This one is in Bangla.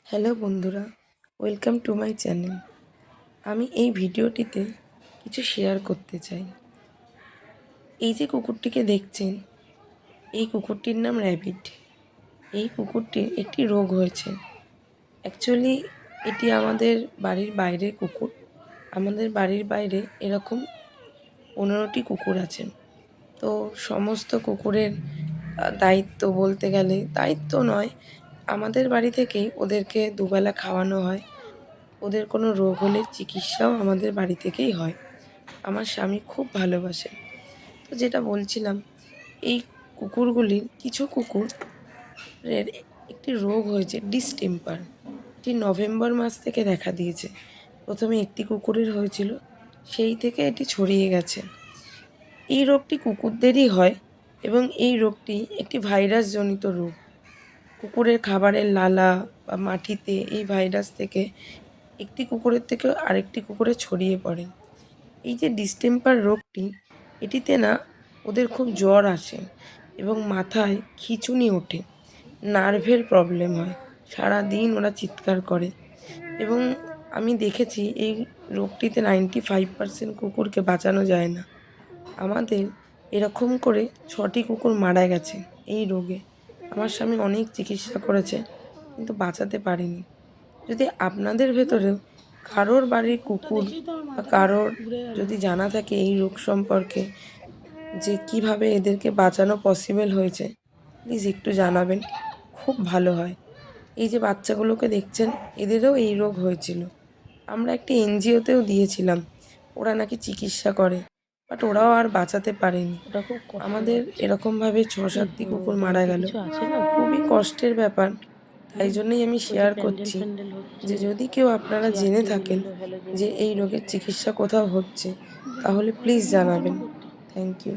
হ্যালো বন্ধুরা, ওয়েলকাম টু মাই চ্যানেল। আমি এই ভিডিওটিতে কিছু শেয়ার করতে চাই। এই যে কুকুরটিকে দেখছেন, এই কুকুরটির নাম র্যাবিট। এই কুকুরটির একটি রোগ হয়েছে। অ্যাকচুয়ালি এটি আমাদের বাড়ির বাইরের কুকুর। আমাদের বাড়ির বাইরে এরকম 15টি কুকুর আছে। তো সমস্ত কুকুরের দায়িত্ব বলতে গেলে দায়িত্ব নয়, আমাদের বাড়ি থেকেই ওদেরকে দুবেলা খাওয়ানো হয়। ওদের কোনো রোগ হলে চিকিৎসাও আমাদের বাড়ি থেকেই হয়। আমার স্বামী খুব ভালোবাসে। তো যেটা বলছিলাম, এই কুকুরগুলির কিছু কুকুরের একটি রোগ হয়েছে, ডিসটেম্পার। এটি নভেম্বর মাস থেকে দেখা দিয়েছে। প্রথমে একটি কুকুরের হয়েছিল, সেই থেকে এটি ছড়িয়ে গেছে। এই রোগটি কুকুরদেরই হয় এবং এই রোগটি একটি ভাইরাসজনিত রোগ। কুকুরের খাবারের লালা বা মাটিতে এই ভাইরাস থেকে একটি কুকুরের থেকে আরেকটি কুকুরে ছড়িয়ে পড়ে। এই যে ডিস্টেম্পার রোগটি, এটিতে না ওদের খুব জ্বর আসে এবং মাথায় খিঁচুনি ওঠে, নার্ভের প্রবলেম হয়, সারাদিন ওরা চিৎকার করে এবং আমি দেখেছি এই রোগটিতে 95% কুকুরকে বাঁচানো যায় না। আমাদের এরকম করে 6টি কুকুর মারা গেছে এই রোগে। আমার স্বামী অনেক চিকিৎসা করেছে কিন্তু বাঁচাতে পারেনি। যদি আপনাদের ভেতরেও কারোর বাড়ির কুকুর বা কারোর যদি জানা থাকে এই রোগ সম্পর্কে, যে কিভাবে এদেরকে বাঁচানো পসিবল হয়েছে, প্লিজ একটু জানাবেন, খুব ভালো হয়। এই যে বাচ্চাগুলোকে দেখছেন, এদেরও এই রোগ হয়েছিল। আমরা একটি এনজিওতেও দিয়েছিলাম, ওরা নাকি চিকিৎসা করে, বাট ওরাও আর বাঁচাতে পারেনি। আমাদের এরকমভাবে 6-7টি কুকুর মারা গেল, খুবই কষ্টের ব্যাপার। তাই জন্যই আমি শেয়ার করছি যে যদি কেউ আপনারা জেনে থাকেন যে এই রোগের চিকিৎসা কোথাও হচ্ছে, তাহলে প্লিজ জানাবেন। Thank you.